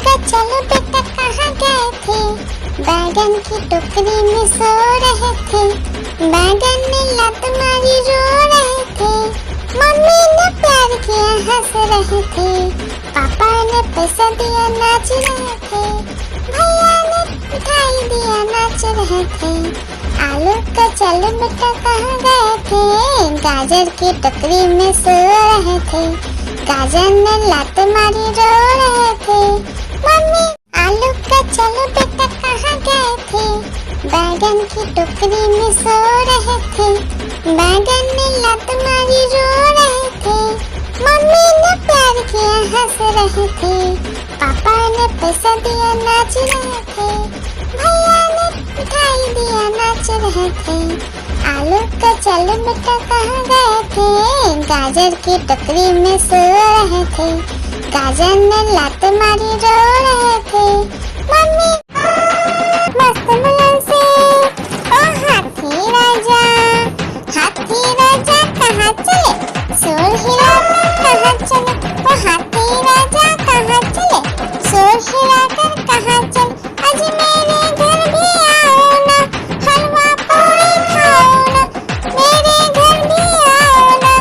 का चलो बेटा कहाँ गए थे? बैगन की टोकरी में सो रहे थे। बैगन ने लात मारी रो रहे थे। मम्मी ने प्यार किया हंस रहे थे। पापा ने पैसा दिया नाच रहे थे। भैया ने मिठाई दिया नाच रहे थे। आलू का चलो बेटा कहाँ गए थे? गाजर की टोकरी में सो रहे थे। गाजर ने लात मारी रो रहे थे। मम्मी आलू का चलो बेटा कहाँ गए थे? बैगन की टोकरी में सो रहे थे। बैगन ने लात मारी रो रहे थे। मम्मी ने प्यार किया हंस रहे थे। पापा ने पैसा दिया नाच रहे थे। भैया ने मिठाई दिया नाच रहे थे। आलू का चलो बेटा कहाँ गए थे? गाजर की टोकरी में सो रहे थे। गाजर ने लात मारी रो रहे थे। मम्मी मस्त मुलायम से ओ हाथी राजा कहाँ चले? शोर हिलाकर कहाँ चले? ओ हाथी राजा कहाँ चले? शोर हिलाकर कहाँ चले? आज मेरे घर भी आओ ना, हलवा पूरी खाओ ना। मेरे घर भी आओ ना,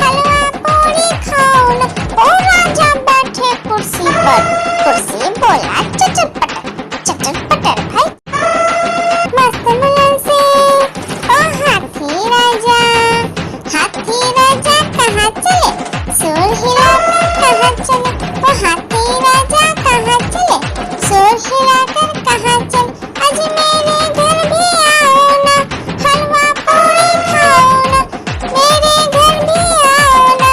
हलवा पूरी खाओ ना। ओ राजा बैठे कुर्सी पर, कुर्सी बोला चटर पटर भाई। मस्त मुलायम से ओ हाथी राजा कहाँ चले? शोर हिलाकर कहाँ चले? ओ हाथी राजा कहाँ चले? शोर हिलाकर कहाँ चले? आज मेरे घर भी आओ ना, हलवा पूरी खाओ ना। मेरे घर भी आओ ना,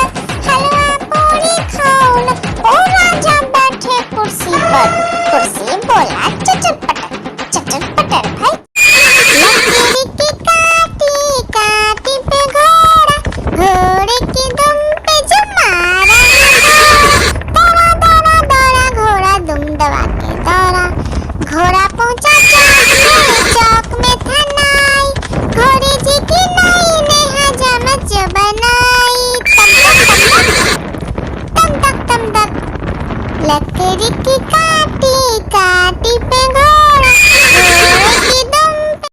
हलवा पूरी खाओ ना। ओ राजा बैठे कुर्सी पर, कुर्सी बोला चटर पटर भाई। लकड़ी की काटी काटी पे घोड़ा, घोड़े की दुम पे जो मारा दौड़ा दौड़ा दौड़ा घोड़ा दुम दबा के दौड़ा। घोड़ा पहुंचा चौक में था नाई। घोड़े जी की नाई ने हजामत जो बनाई। तम तक लकड़ी की काटी काटी पे घोड़ा, घोड़े की दुम पे।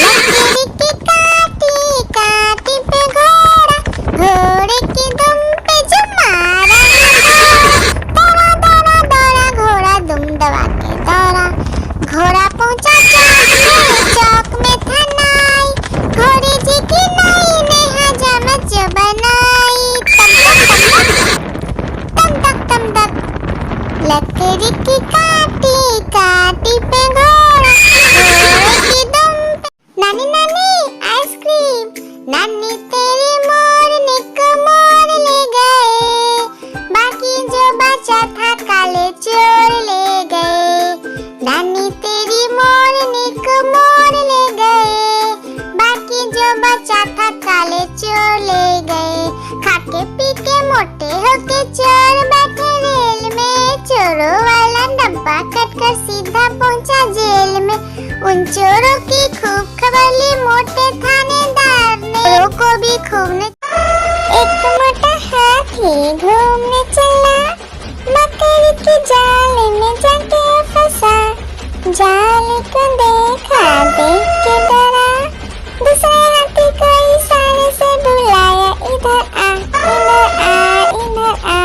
लकड़ी की काटी काटी पे घोड़ा, घोड़े की दुम पे जो मारा दौड़ा दौड़ा दौड़ा घोड़ा दुम दबा के दौड़ा। घोड़ा पहुंचा चौक में था नाई। घोड़े जी की नाई ने हजामत जो बनाई। तम तक लकड़ी की काटी काटी पे घोड़ा, घोड़े की दुम पे। नानी नानी आइसक्रीम। नानी तेरी मोरनी को मोर ले गए, बाकी जो बचा था काले चोर ले गए। नानी तेरी मोरनी को मोर ले गए, बाकी जो बचा था काले चोर ले गए। खाके पी के मोटे होके चोर बैठे रेल में। चोरों वाला डब्बा कटकर सीधा पहुंचा जेल में। उन चोरों की खूब खबर ली मोटे थानेदार ने। चोरों को भी खूब ने। एक मोटा हाथी घूमने चला, मकड़ी के जाल में जाके फंसा। जाल को देखा देख के डरा, दूसरे हाथी को इशारे से बुलाया इधर आ इधर आ इधर आ।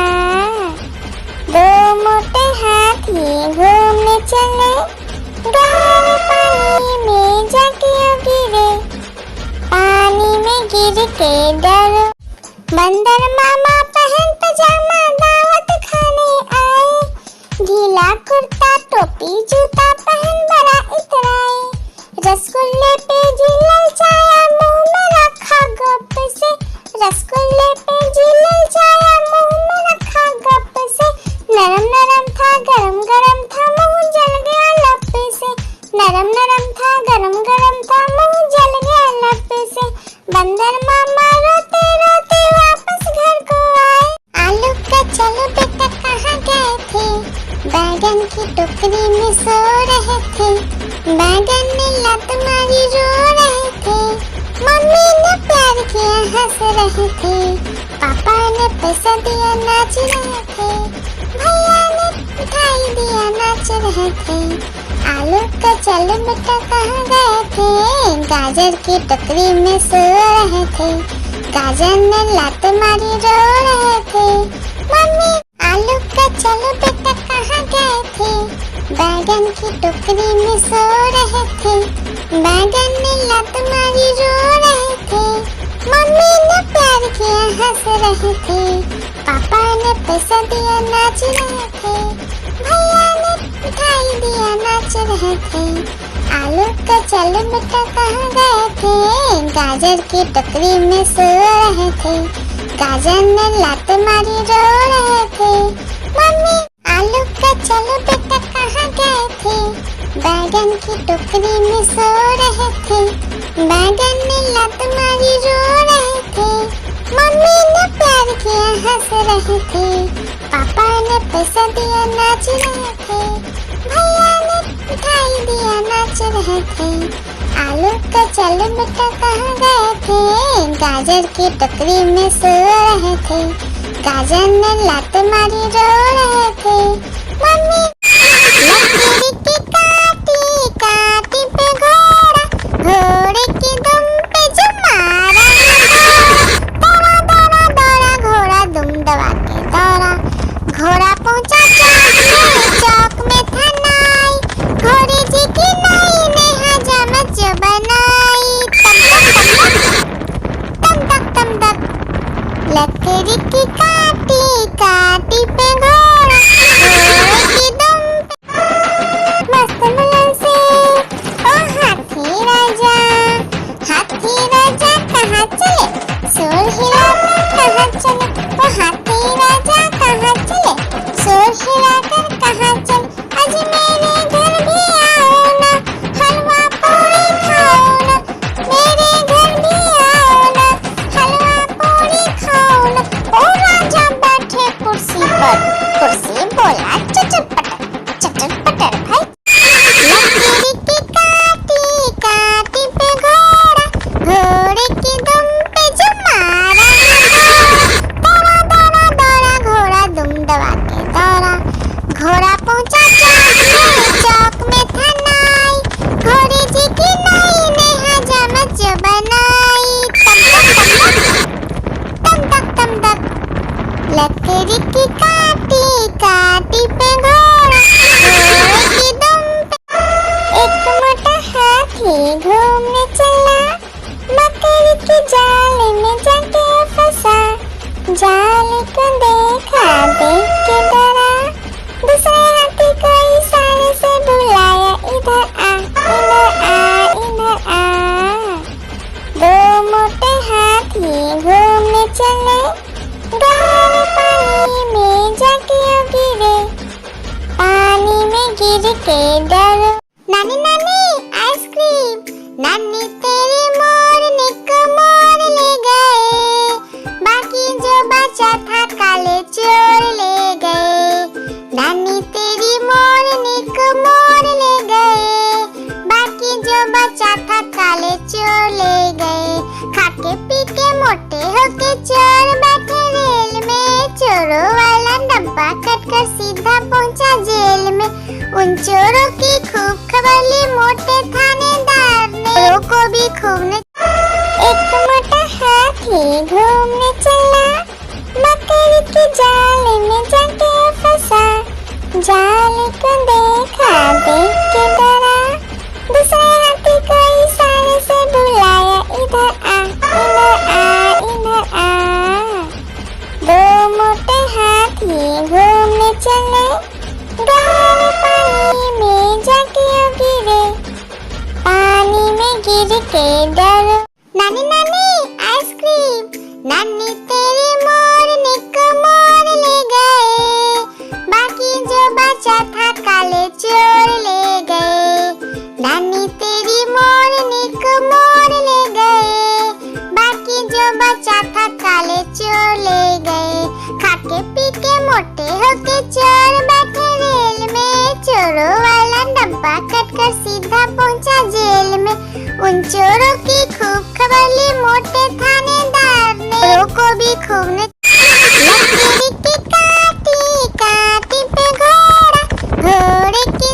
दो मोटे हाथी घूमने चले, गहरे पानी में जाके गिरे। पानी में गिर के डरो, बंदर मामा पहन पजामा दावत खाने आए। ढीला कुर्ता टोपी जूता पहन बड़ा इतराए। रसगुल्ले पे झिलल छाया मुंह में रखा गप से। रसगुल्ले पे झिलल छाया मुंह में रखा गप से। नरम नरम था गरम गरम था मुंह जल गया लप से। नरम नरम था गरम गरम था मुंह जल गया लप से। बंदर मामा रोते रोते वापस घर को आए। आलू का चलो बेटा कहाँ गए थे? बैगन की टोकरी में सो रहे थे। बैगन ने लात मारी रो रहे थे। मम्मी ने प्यार किया हंस रहे थे। पापा ने पैसा दिया नाच रहे थे। भैया ने मिठाई दिया नाच रहे थे। आलू का चल बेटा कहाँ गए थे, गाजर की टोकरी में सो रहे थे। गाजर ने लात मारी रो रहे थे। मम्मी आलू का चल बेटा कहाँ गए थे, बैगन की टोकरी में सो रहे थे। बैगन ने लात मारी रो रहे थे। मम्मी ने प्यार किया हंस रहे थे। पापा ने पैसा दिया नाच रहे थे। भैया ने मिठाई दिया नाच रहे थे। आलू का चल बेटा कहाँ गए थे, गाजर की टोकरी में सो रहे थे। गाजर ने लात मारी रो रहे थे। मम्मी आलू का चल बेटा कहाँ गए थे, बैगन की टोकरी में सो रहे थे। बैगन ने लात मारी रो रहे थे। मम्मी ने प्यार किया हंस रहे थे। पापा ने पैसा दिया नाच रहे थे। भैया ने मिठाई दिया नाच रहे थे। आलू का चल बेटा कहाँ गए थे, गाजर की टोकरी में सो रहे थे। गाजर ने लात मारी रो रहे थे। मम्मी लकड़ी की काटी काटी पे घोड़ा, घोड़े की दुम पे जो मारा, दौड़ा दौड़ा दौड़ा घोड़ा दुम दबा के दौड़ा। घोड़ा पहुंचा चौक में था नाई, घोड़े जी की नाई ने हजामत जो बनाई। तम तक तम तक लकड़ी की काटी काटी पे घोड़ा, घोड़े की दुम पे मस्त मुलन से ओ हाथी राजा। हाथी राजा कहाँ चले, शोर हिलाकर कहाँ चले। ओ हाथी राजा कहाँ चले, शोर हिलाकर कहाँ चले। आज मेरे घर भी आओ ना, हलवा पूरी खाओ ना। मेरे घर भी आओ ना, हलवा पूरी खाओ ना। ओ राजा बैठे कुर्सी पर, कुर्सी बोला चटर पटर भाई। लकड़ी की काटी काटी पे घोड़ा, घोड़े की दुम पे जो मारा, दौड़ा दौड़ा दौड़ा घोड़ा दुम दबा के दौड़ा। घोड़ा पहुंचा चौक में था नाई, घोड़े जी की नाई ने हजामत जो बनाई। तम तक लकड़ी की काटी काटी पे घोड़ा, घोड़े की दुम पे एक मोटा हाथी घूमने चला, मकड़ी के जाल में जाके फंसा। जाल को देखा देख के डरा, दूसरे हाथी को इशारे से बुलाया, इधर आ इधर आ इधर आ। दो मोटे हाथी घूमने चले, गहरे पानी में जाके गिरे। पानी में गिर के डरो। नानी नानी आइसक्रीम, नानी तेरी मोरनी को मोर ले गए, बाकी जो बचा था काले चोर ले गए। नानी तेरी मोरनी को मोर ले गए, बाकी जो बचा था काले चोर ले गए। खाके पी के मोटे होके चोर बैठे रेल में, चोरों वाला डब्बा कटकर सीधा पहुंचा जेल में। उन चोरों की खूब खबर ली मोटे थानेदार ने, चोरों को भी खूब ने। एक मोटा हाथी घूमने चला, मकड़ी के जाल में जाके फंसा। जाल को देखा देख के डरा, दूसरे हाथी को इशारे से बुलाया, इधर आ इधर आ इधर आ। दो मोटे हाथी घूमने चले, गहरे पानी में जाके गिरे। पानी में गिर के डरो। नानी नानी आइसक्रीम, नानी तेरी मोरनी को मोर ले गए, बाकी जो बचा था काले चोर ले गए। नानी तेरी मोरनी को मोर ले गए, बाकी जो बचा था काले चोर ले गए। खाके पी के मोटे होके चोर बैठे रेल में, चोरों वाला डब्बा कटकर सीधा पहुंचा जेल में। उन चोरों की खूब खबर ली मोटे थानेदार ने, चोरों को भी खूब ने। लकड़ी की काटी काटी पे घोड़ा, घोड़े की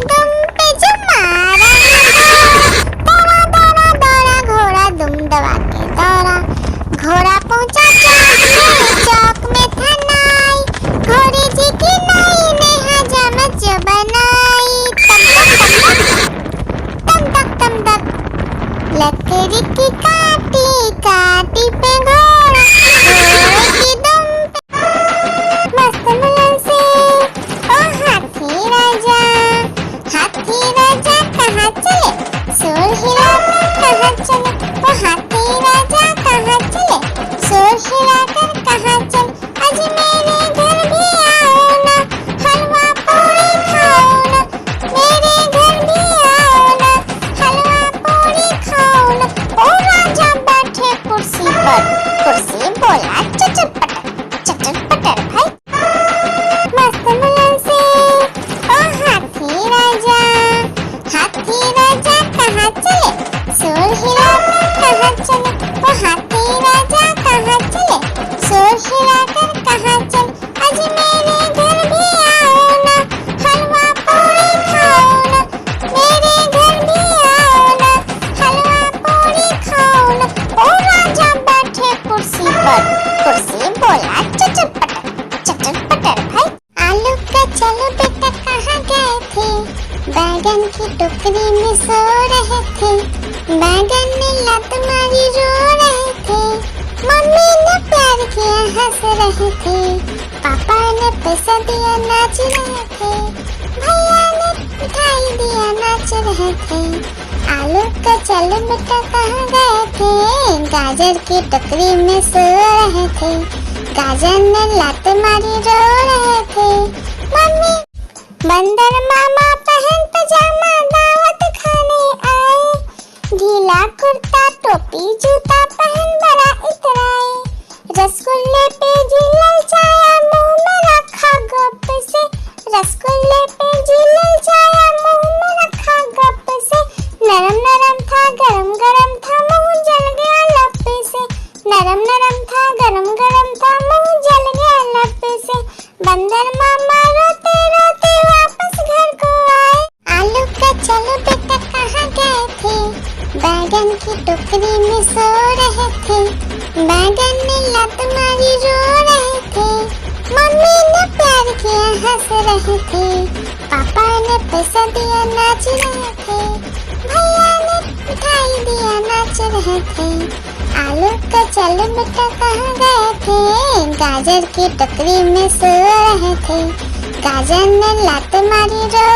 चले, वो हाथी राजा कहाँ चले, शोर हिलाकर कहाँ चले, आज मेरे घर भी आओ ना, हलवा पूरी खाओ ना, मेरे घर भी आओ ना, हलवा पूरी खाओ ना। ओ राजा बैठे कुर्सी पर, कुर्सी बोला चटर पटर भाई, मस्त मुलायम से। ओ हाथी राजा कहाँ चले, शोर हिलाकर कहाँ चले, वो हाथी राजा कहाँ चले, शोर हिलाकर कहाँ चले, आज मेरे घर भी आओ ना, हलवा पूरी खाओ ना, मेरे घर भी आओ ना, हलवा पूरी खाओ ना। ओ राजा बैठे कुर्सी पर, कुर्सी बोला चटर पटर भाई, आलू का चलो बेटा कहाँ गए थे, बैगन की टोकरी में सो रहे थे, बैगन ने लत मारी रो रहे थे, मम्मी ने प्यार किया हंस रहे थे, पापा ने पैसा दिया नाच रहे थे, भैया ने मिठाई दिया नाच रहे थे। आलू का चलो बेटा कहाँ गए थे, गाजर की टोकरी में सो रहे थे, गाजर ने लत मारी रो रहे थे, मम्मी बंदर मामा पहन पजामा दावत खाने आए, ढीला कुर्ता टोपी जूता पहन बड़ा इतराए, रसगुल्ले पे जी ललचाया मुंह में रखा गप से, रसगुल्ले पे जी ललचाया मुंह में रखा गप से, नरम नरम था गरम गरम था मुंह जल गया लप से, नरम नरम था गरम गरम था मुंह जल गया लप से, बंदर मामा रोते रोते वापस घर को आए। आलू का चलो बेटा कहाँ गए थे, बैगन की टोकरी में सो रहे थे, बैगन ने लत मारी रो रहे थे, मम्मी ने प्यार किया हंस रहे थे, पापा ने पैसा दिया नाच रहे थे, भैया ने मिठाई दिया नाच रहे थे। आलू का चलो बेटा कहाँ गए थे, गाजर की टोकरी में सो रहे थे, गाजर ने लत मारी रो